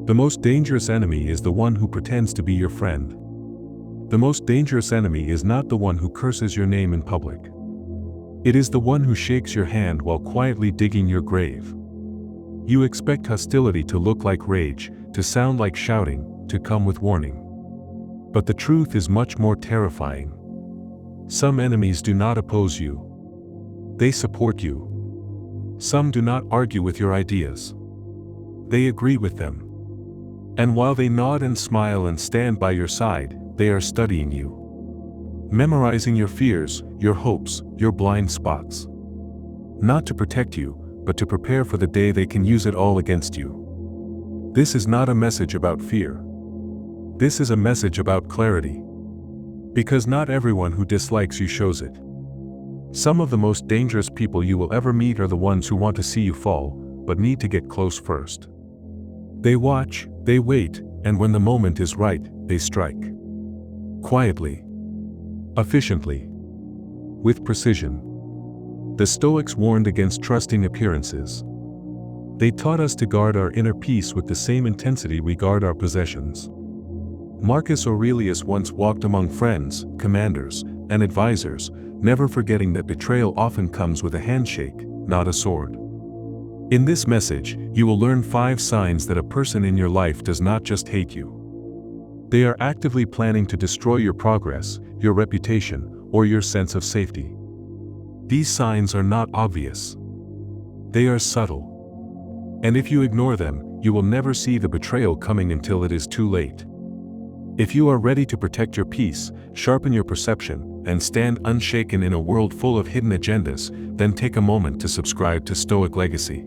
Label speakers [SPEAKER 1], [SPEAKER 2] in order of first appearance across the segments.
[SPEAKER 1] The most dangerous enemy is the one who pretends to be your friend. The most dangerous enemy is not the one who curses your name in public. It is the one who shakes your hand while quietly digging your grave. You expect hostility to look like rage, to sound like shouting, to come with warning. But the truth is much more terrifying. Some enemies do not oppose you. They support you. Some do not argue with your ideas. They agree with them. And while they nod and smile and stand by your side, they are studying you. Memorizing your fears, your hopes, your blind spots. Not to protect you, but to prepare for the day they can use it all against you. This is not a message about fear. This is a message about clarity. Because not everyone who dislikes you shows it. Some of the most dangerous people you will ever meet are the ones who want to see you fall, but need to get close first. They watch, they wait, and when the moment is right, they strike. Quietly. Efficiently. With precision. The Stoics warned against trusting appearances. They taught us to guard our inner peace with the same intensity we guard our possessions. Marcus Aurelius once walked among friends, commanders, and advisors, never forgetting that betrayal often comes with a handshake, not a sword. In this message, you will learn 5 signs that a person in your life does not just hate you. They are actively planning to destroy your progress, your reputation, or your sense of safety. These signs are not obvious. They are subtle. And if you ignore them, you will never see the betrayal coming until it is too late. If you are ready to protect your peace, sharpen your perception, and stand unshaken in a world full of hidden agendas, then take a moment to subscribe to Stoic Legacy.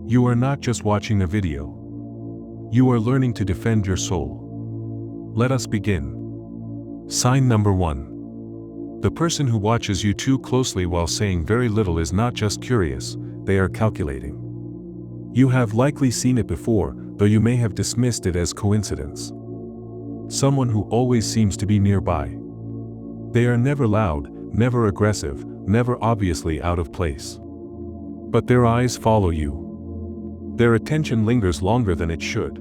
[SPEAKER 1] You are not just watching a video. You are learning to defend your soul. Let us begin. Sign number 1. The person who watches you too closely while saying very little is not just curious, they are calculating. You have likely seen it before, though you may have dismissed it as coincidence. Someone who always seems to be nearby. They are never loud, never aggressive, never obviously out of place. But their eyes follow you. Their attention lingers longer than it should.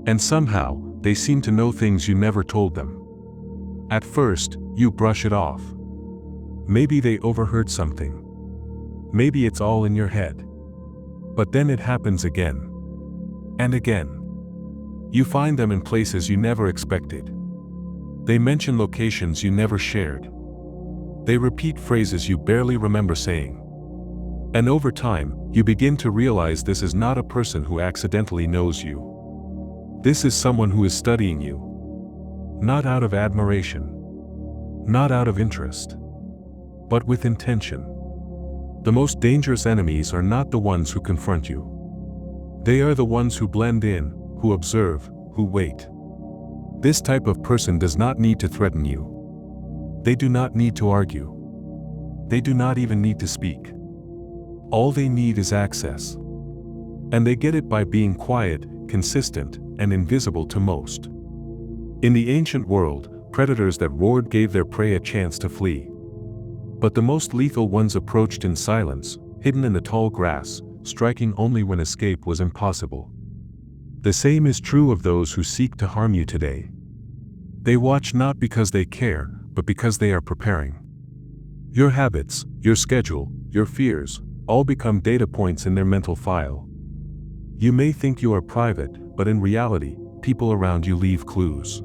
[SPEAKER 1] And somehow, they seem to know things you never told them. At first, you brush it off. Maybe they overheard something. Maybe it's all in your head. But then it happens again. And again. You find them in places you never expected. They mention locations you never shared. They repeat phrases you barely remember saying. And over time, you begin to realize this is not a person who accidentally knows you. This is someone who is studying you. Not out of admiration. Not out of interest. But with intention. The most dangerous enemies are not the ones who confront you. They are the ones who blend in, who observe, who wait. This type of person does not need to threaten you. They do not need to argue. They do not even need to speak. All they need is access. And they get it by being quiet, consistent, and invisible to most. In the ancient world, predators that roared gave their prey a chance to flee. But the most lethal ones approached in silence, hidden in the tall grass, striking only when escape was impossible. The same is true of those who seek to harm you today. They watch not because they care, but because they are preparing. Your habits, your schedule, your fears, all become data points in their mental file. You may think you are private, but in reality, people around you leave clues.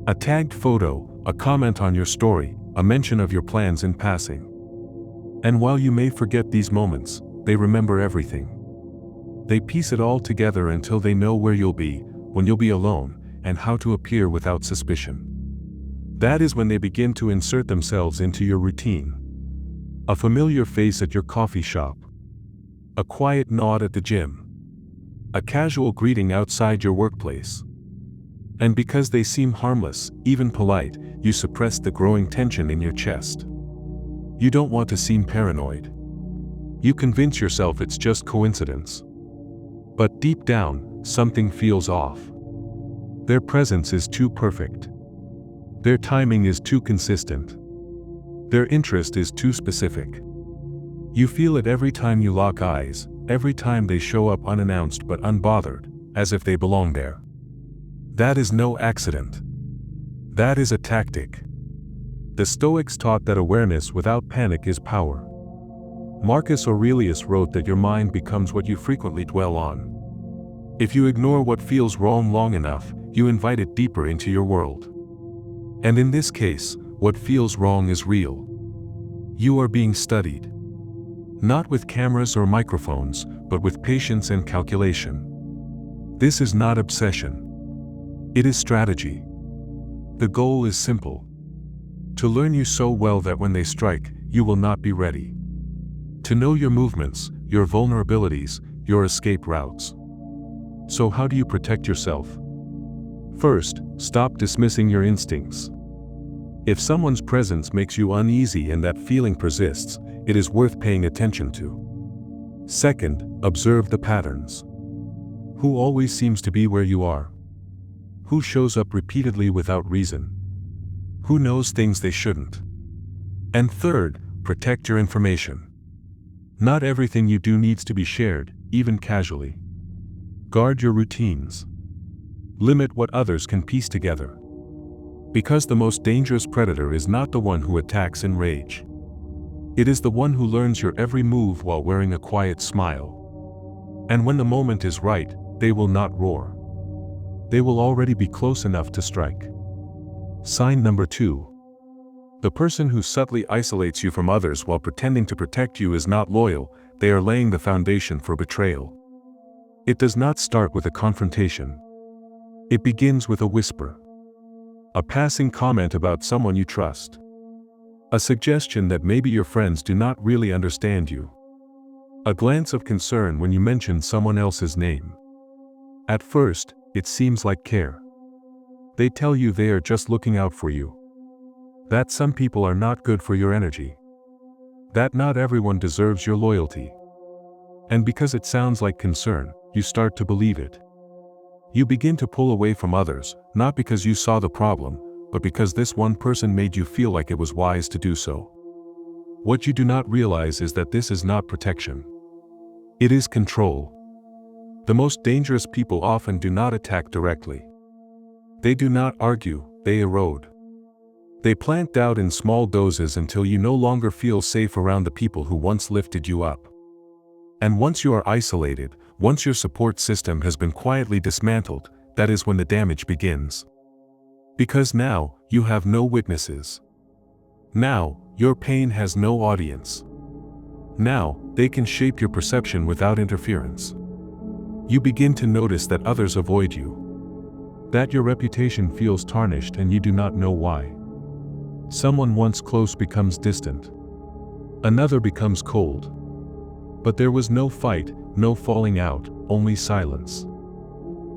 [SPEAKER 1] A tagged photo, a comment on your story, a mention of your plans in passing. And while you may forget these moments, they remember everything. They piece it all together until they know where you'll be, when you'll be alone, and how to appear without suspicion. That is when they begin to insert themselves into your routine. A familiar face at your coffee shop. A quiet nod at the gym. A casual greeting outside your workplace. And because they seem harmless, even polite, you suppress the growing tension in your chest. You don't want to seem paranoid. You convince yourself it's just coincidence. But deep down, something feels off. Their presence is too perfect. Their timing is too consistent. Their interest is too specific. You feel it every time you lock eyes, every time they show up unannounced but unbothered, as if they belong there. That is no accident. That is a tactic. The Stoics taught that awareness without panic is power. Marcus Aurelius wrote that your mind becomes what you frequently dwell on. If you ignore what feels wrong long enough, you invite it deeper into your world. And in this case, what feels wrong is real. You are being studied. Not with cameras or microphones, but with patience and calculation. This is not obsession. It is strategy. The goal is simple. To learn you so well that when they strike, you will not be ready. To know your movements, your vulnerabilities, your escape routes. So how do you protect yourself? First, stop dismissing your instincts. If someone's presence makes you uneasy and that feeling persists, it is worth paying attention to. Second, observe the patterns. Who always seems to be where you are? Who shows up repeatedly without reason? Who knows things they shouldn't? And third, protect your information. Not everything you do needs to be shared, even casually. Guard your routines. Limit what others can piece together. Because the most dangerous predator is not the one who attacks in rage. It is the one who learns your every move while wearing a quiet smile. And when the moment is right, they will not roar. They will already be close enough to strike. Sign number 2. The person who subtly isolates you from others while pretending to protect you is not loyal, they are laying the foundation for betrayal. It does not start with a confrontation. It begins with a whisper. A passing comment about someone you trust. A suggestion that maybe your friends do not really understand you. A glance of concern when you mention someone else's name. At first, it seems like care. They tell you they are just looking out for you. That some people are not good for your energy. That not everyone deserves your loyalty. And because it sounds like concern, you start to believe it. You begin to pull away from others, not because you saw the problem, but because this one person made you feel like it was wise to do so. What you do not realize is that this is not protection. It is control. The most dangerous people often do not attack directly. They do not argue, they erode. They plant doubt in small doses until you no longer feel safe around the people who once lifted you up. And once you are isolated, once your support system has been quietly dismantled, that is when the damage begins. Because now, you have no witnesses. Now, your pain has no audience. Now, they can shape your perception without interference. You begin to notice that others avoid you. That your reputation feels tarnished and you do not know why. Someone once close becomes distant. Another becomes cold. But there was no fight, no falling out, only silence.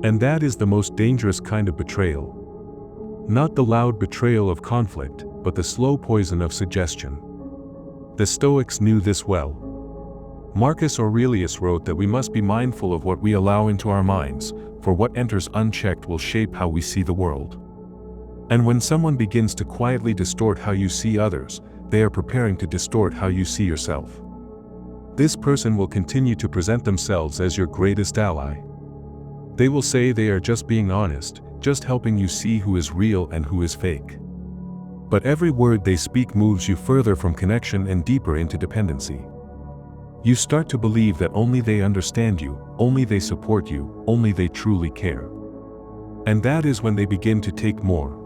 [SPEAKER 1] And that is the most dangerous kind of betrayal. Not the loud betrayal of conflict, but the slow poison of suggestion. The Stoics knew this well. Marcus Aurelius wrote that we must be mindful of what we allow into our minds, for what enters unchecked will shape how we see the world. And when someone begins to quietly distort how you see others, they are preparing to distort how you see yourself. This person will continue to present themselves as your greatest ally. They will say they are just being honest, just helping you see who is real and who is fake. But every word they speak moves you further from connection and deeper into dependency. You start to believe that only they understand you, only they support you, only they truly care. And that is when they begin to take more.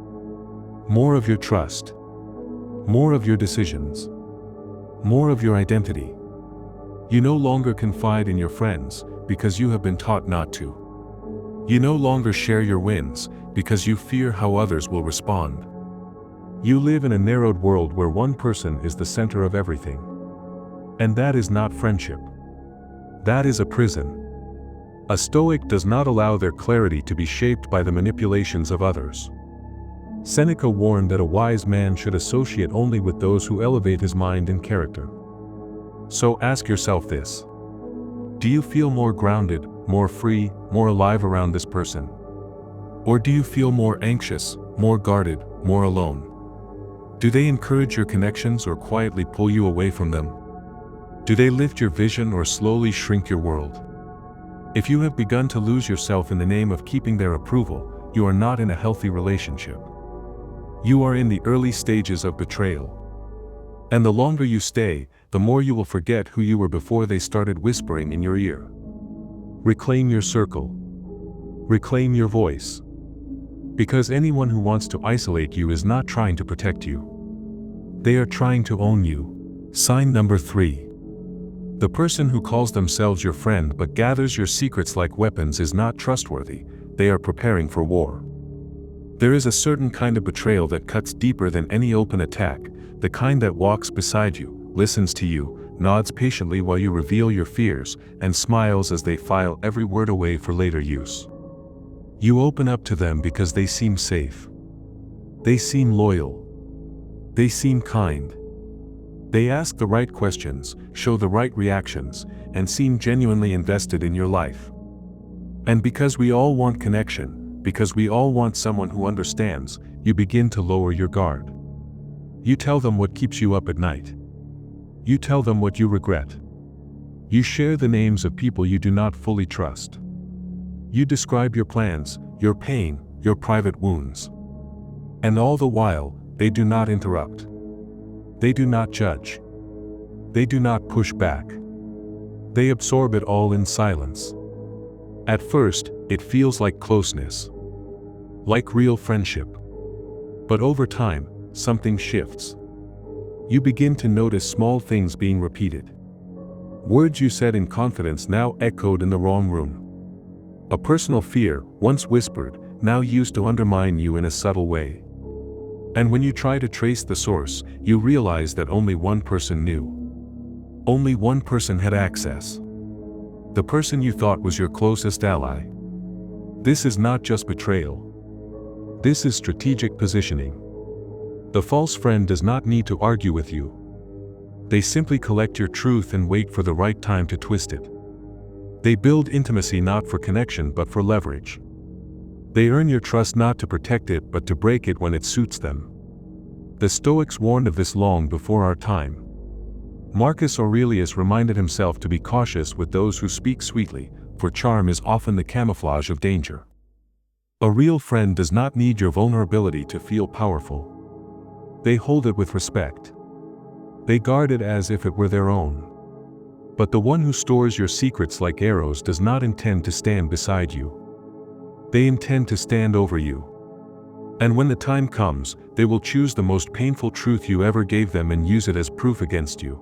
[SPEAKER 1] More of your trust. More of your decisions. More of your identity. You no longer confide in your friends, because you have been taught not to. You no longer share your wins, because you fear how others will respond. You live in a narrowed world where one person is the center of everything. And that is not friendship. That is a prison. A Stoic does not allow their clarity to be shaped by the manipulations of others. Seneca warned that a wise man should associate only with those who elevate his mind and character. So ask yourself this. Do you feel more grounded, more free, more alive around this person? Or do you feel more anxious, more guarded, more alone? Do they encourage your connections or quietly pull you away from them? Do they lift your vision or slowly shrink your world? If you have begun to lose yourself in the name of keeping their approval, you are not in a healthy relationship. You are in the early stages of betrayal. And the longer you stay, the more you will forget who you were before they started whispering in your ear. Reclaim your circle. Reclaim your voice. Because anyone who wants to isolate you is not trying to protect you. They are trying to own you. Sign number 3. The person who calls themselves your friend but gathers your secrets like weapons is not trustworthy. They are preparing for war. There is a certain kind of betrayal that cuts deeper than any open attack, the kind that walks beside you, listens to you, nods patiently while you reveal your fears, and smiles as they file every word away for later use. You open up to them because they seem safe. They seem loyal. They seem kind. They ask the right questions, show the right reactions, and seem genuinely invested in your life. And because we all want connection, because we all want someone who understands, you begin to lower your guard. You tell them what keeps you up at night. You tell them what you regret. You share the names of people you do not fully trust. You describe your plans, your pain, your private wounds. And all the while, they do not interrupt. They do not judge. They do not push back. They absorb it all in silence. At first, it feels like closeness. Like real friendship. But over time, something shifts. You begin to notice small things being repeated. Words you said in confidence now echoed in the wrong room. A personal fear, once whispered, now used to undermine you in a subtle way. And when you try to trace the source, you realize that only one person knew. Only one person had access. The person you thought was your closest ally. This is not just betrayal. This is strategic positioning. The false friend does not need to argue with you. They simply collect your truth and wait for the right time to twist it. They build intimacy not for connection but for leverage. They earn your trust not to protect it but to break it when it suits them. The Stoics warned of this long before our time. Marcus Aurelius reminded himself to be cautious with those who speak sweetly, for charm is often the camouflage of danger. A real friend does not need your vulnerability to feel powerful. They hold it with respect. They guard it as if it were their own. But the one who stores your secrets like arrows does not intend to stand beside you. They intend to stand over you. And when the time comes, they will choose the most painful truth you ever gave them and use it as proof against you.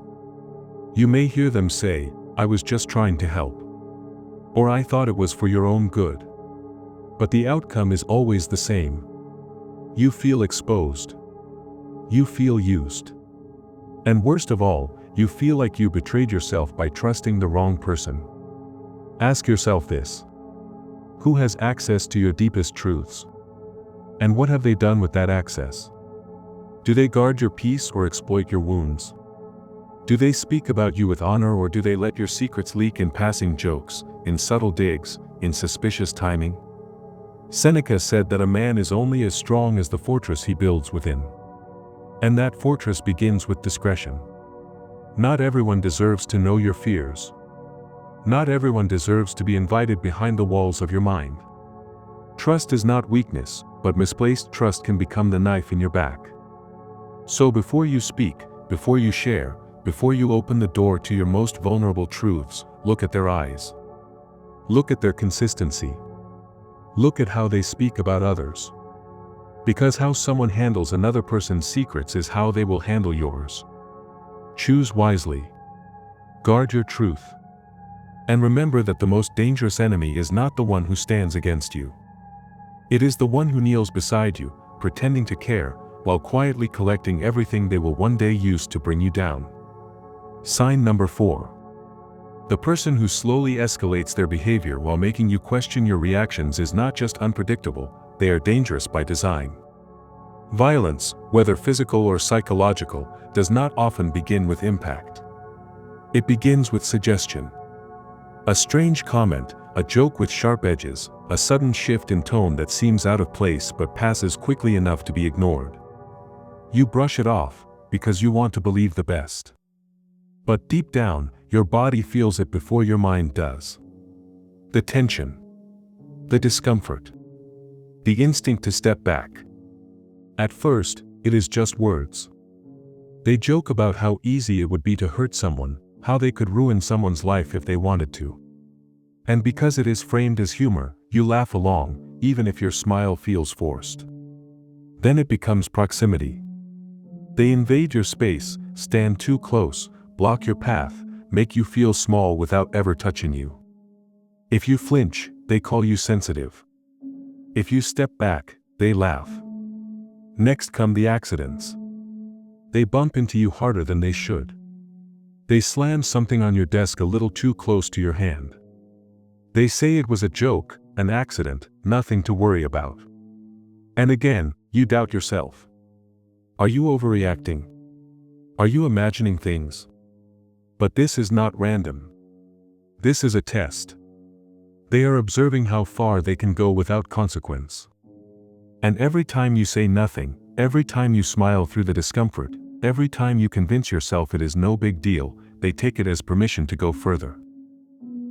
[SPEAKER 1] You may hear them say, "I was just trying to help." Or "I thought it was for your own good." But the outcome is always the same. You feel exposed. You feel used. And worst of all, you feel like you betrayed yourself by trusting the wrong person. Ask yourself this. Who has access to your deepest truths? And what have they done with that access? Do they guard your peace or exploit your wounds? Do they speak about you with honor or do they let your secrets leak in passing jokes, in subtle digs, in suspicious timing? Seneca said that a man is only as strong as the fortress he builds within. And that fortress begins with discretion. Not everyone deserves to know your fears. Not everyone deserves to be invited behind the walls of your mind. Trust is not weakness, but misplaced trust can become the knife in your back. So before you speak, before you share, before you open the door to your most vulnerable truths, look at their eyes. Look at their consistency. Look at how they speak about others. Because how someone handles another person's secrets is how they will handle yours. Choose wisely. Guard your truth. And remember that the most dangerous enemy is not the one who stands against you. It is the one who kneels beside you, pretending to care, while quietly collecting everything they will one day use to bring you down. Sign number 4. The person who slowly escalates their behavior while making you question your reactions is not just unpredictable, they are dangerous by design. Violence, whether physical or psychological, does not often begin with impact. It begins with suggestion. A strange comment, a joke with sharp edges, a sudden shift in tone that seems out of place but passes quickly enough to be ignored. You brush it off, because you want to believe the best. But deep down, your body feels it before your mind does. The tension. The discomfort. The instinct to step back. At first, it is just words. They joke about how easy it would be to hurt someone, how they could ruin someone's life if they wanted to. And because it is framed as humor, you laugh along, even if your smile feels forced. Then it becomes proximity. They invade your space, stand too close, block your path, make you feel small without ever touching you. If you flinch, they call you sensitive. If you step back, they laugh. Next come the accidents. They bump into you harder than they should. They slam something on your desk a little too close to your hand. They say it was a joke, an accident, nothing to worry about. And again, you doubt yourself. Are you overreacting? Are you imagining things? But this is not random. This is a test. They are observing how far they can go without consequence. And every time you say nothing, every time you smile through the discomfort, every time you convince yourself it is no big deal, they take it as permission to go further.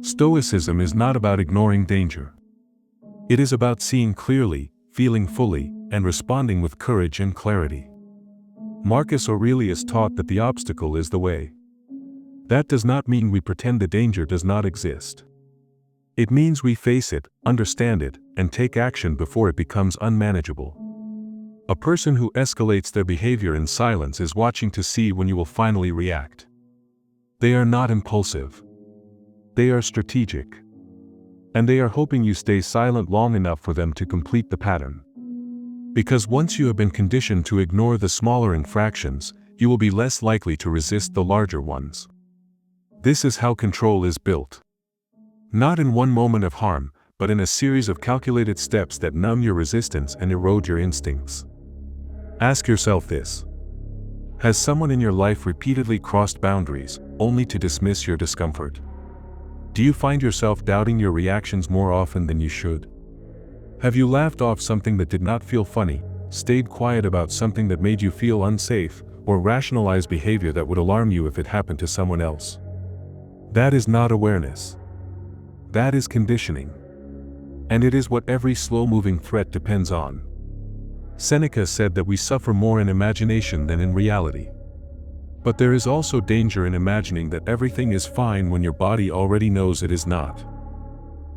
[SPEAKER 1] Stoicism is not about ignoring danger. It is about seeing clearly, feeling fully, and responding with courage and clarity. Marcus Aurelius taught that the obstacle is the way. That does not mean we pretend the danger does not exist. It means we face it, understand it, and take action before it becomes unmanageable. A person who escalates their behavior in silence is watching to see when you will finally react. They are not impulsive. They are strategic. And they are hoping you stay silent long enough for them to complete the pattern. Because once you have been conditioned to ignore the smaller infractions, you will be less likely to resist the larger ones. This is how control is built. Not in one moment of harm, but in a series of calculated steps that numb your resistance and erode your instincts. Ask yourself this. Has someone in your life repeatedly crossed boundaries, only to dismiss your discomfort? Do you find yourself doubting your reactions more often than you should? Have you laughed off something that did not feel funny, stayed quiet about something that made you feel unsafe, or rationalized behavior that would alarm you if it happened to someone else? That is not awareness. That is conditioning. And it is what every slow-moving threat depends on. Seneca said that we suffer more in imagination than in reality. But there is also danger in imagining that everything is fine when your body already knows it is not.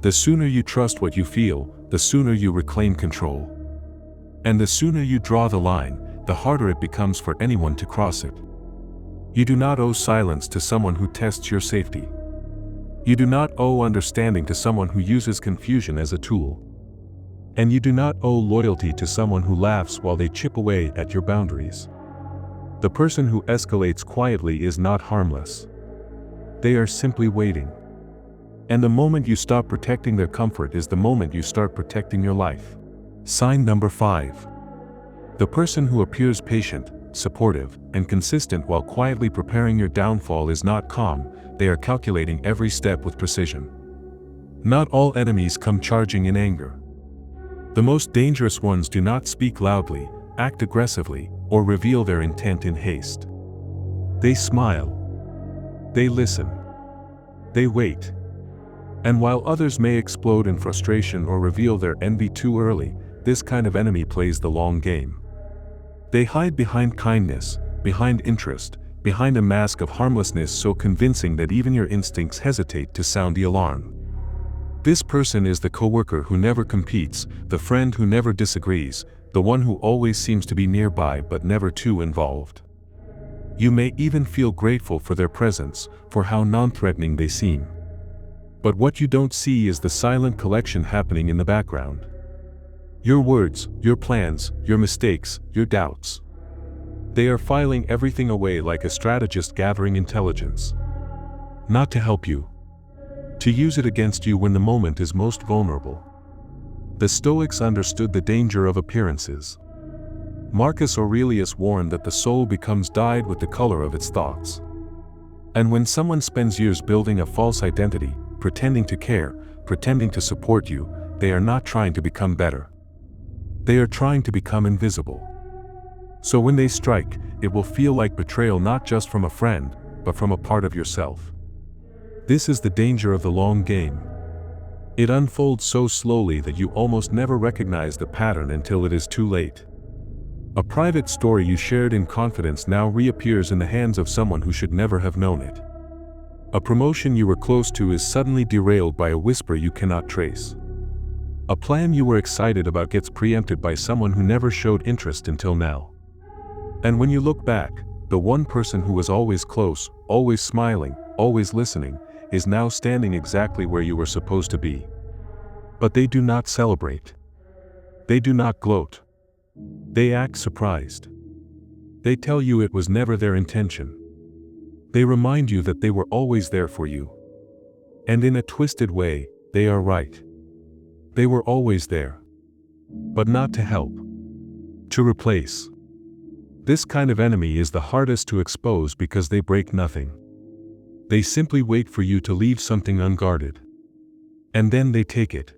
[SPEAKER 1] The sooner you trust what you feel, the sooner you reclaim control. And the sooner you draw the line, the harder it becomes for anyone to cross it. You do not owe silence to someone who tests your safety. You do not owe understanding to someone who uses confusion as a tool. And you do not owe loyalty to someone who laughs while they chip away at your boundaries. The person who escalates quietly is not harmless. They are simply waiting. And the moment you stop protecting their comfort is the moment you start protecting your life. Sign number 5. The person who appears patient, supportive, and consistent while quietly preparing your downfall is not calm, they are calculating every step with precision. Not all enemies come charging in anger. The most dangerous ones do not speak loudly, act aggressively, or reveal their intent in haste. They smile. They listen. They wait. And while others may explode in frustration or reveal their envy too early, this kind of enemy plays the long game. They hide behind kindness, behind interest, behind a mask of harmlessness so convincing that even your instincts hesitate to sound the alarm. This person is the coworker who never competes, the friend who never disagrees, the one who always seems to be nearby but never too involved. You may even feel grateful for their presence, for how non-threatening they seem. But what you don't see is the silent collection happening in the background. Your words, your plans, your mistakes, your doubts. They are filing everything away like a strategist gathering intelligence. Not to help you. To use it against you when the moment is most vulnerable. The Stoics understood the danger of appearances. Marcus Aurelius warned that the soul becomes dyed with the color of its thoughts. And when someone spends years building a false identity, pretending to care, pretending to support you, they are not trying to become better. They are trying to become invisible. So when they strike, it will feel like betrayal not just from a friend, but from a part of yourself. This is the danger of the long game. It unfolds so slowly that you almost never recognize the pattern until it is too late. A private story you shared in confidence now reappears in the hands of someone who should never have known it. A promotion you were close to is suddenly derailed by a whisper you cannot trace. A plan you were excited about gets preempted by someone who never showed interest until now. And when you look back, the one person who was always close, always smiling, always listening, is now standing exactly where you were supposed to be. But they do not celebrate. They do not gloat. They act surprised. They tell you it was never their intention. They remind you that they were always there for you. And in a twisted way, they are right. They were always there. But not to help. To replace. This kind of enemy is the hardest to expose because they break nothing. They simply wait for you to leave something unguarded. And then they take it.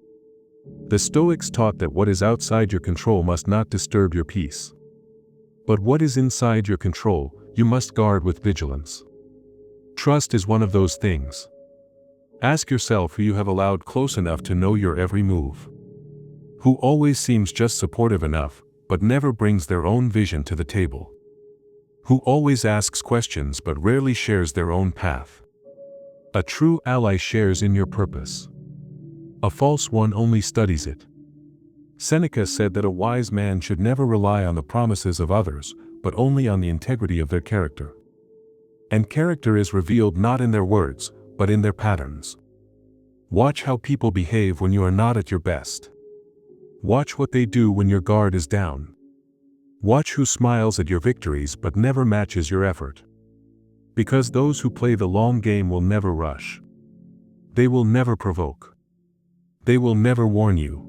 [SPEAKER 1] The Stoics taught that what is outside your control must not disturb your peace. But what is inside your control, you must guard with vigilance. Trust is one of those things. Ask yourself who you have allowed close enough to know your every move. Who always seems just supportive enough, but never brings their own vision to the table. Who always asks questions but rarely shares their own path. A true ally shares in your purpose. A false one only studies it. Seneca said that a wise man should never rely on the promises of others, but only on the integrity of their character. And character is revealed not in their words, but in their patterns. Watch how people behave when you are not at your best. Watch what they do when your guard is down. Watch who smiles at your victories but never matches your effort. Because those who play the long game will never rush. They will never provoke. They will never warn you.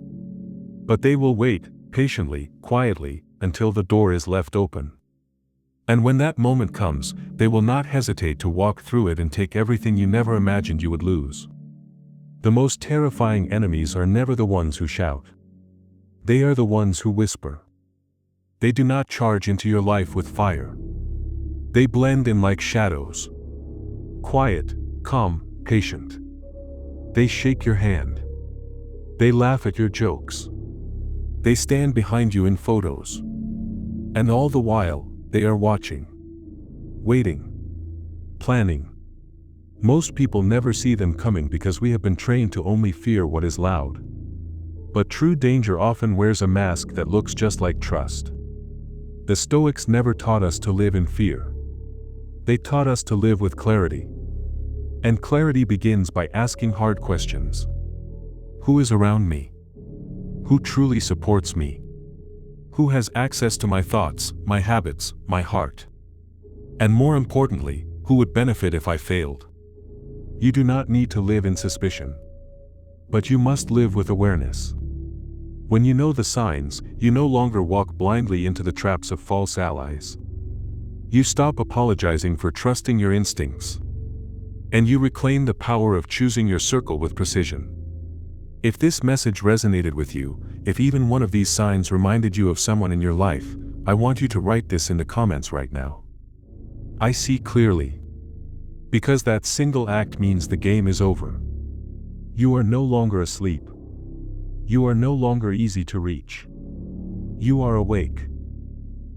[SPEAKER 1] But they will wait, patiently, quietly, until the door is left open. And when that moment comes, they will not hesitate to walk through it and take everything you never imagined you would lose. The most terrifying enemies are never the ones who shout. They are the ones who whisper. They do not charge into your life with fire. They blend in like shadows. Quiet, calm, patient. They shake your hand. They laugh at your jokes. They stand behind you in photos. And all the while, they are watching, waiting, planning. Most people never see them coming because we have been trained to only fear what is loud. But true danger often wears a mask that looks just like trust. The Stoics never taught us to live in fear. They taught us to live with clarity. And clarity begins by asking hard questions. Who is around me? Who truly supports me? Who has access to my thoughts, my habits, my heart? And more importantly, who would benefit if I failed? You do not need to live in suspicion. But you must live with awareness. When you know the signs, you no longer walk blindly into the traps of false allies. You stop apologizing for trusting your instincts. And you reclaim the power of choosing your circle with precision. If this message resonated with you, if even one of these signs reminded you of someone in your life, I want you to write this in the comments right now. I see clearly. Because that single act means the game is over. You are no longer asleep. You are no longer easy to reach. You are awake.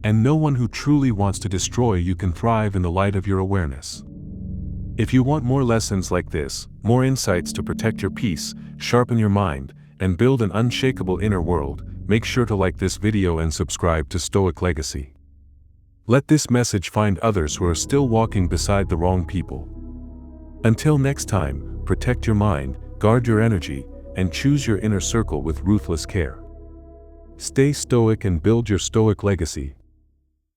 [SPEAKER 1] And no one who truly wants to destroy you can thrive in the light of your awareness. If you want more lessons like this, more insights to protect your peace, sharpen your mind, and build an unshakable inner world, make sure to like this video and subscribe to Stoic Legacy. Let this message find others who are still walking beside the wrong people. Until next time, protect your mind, guard your energy, and choose your inner circle with ruthless care. Stay stoic and build your Stoic legacy.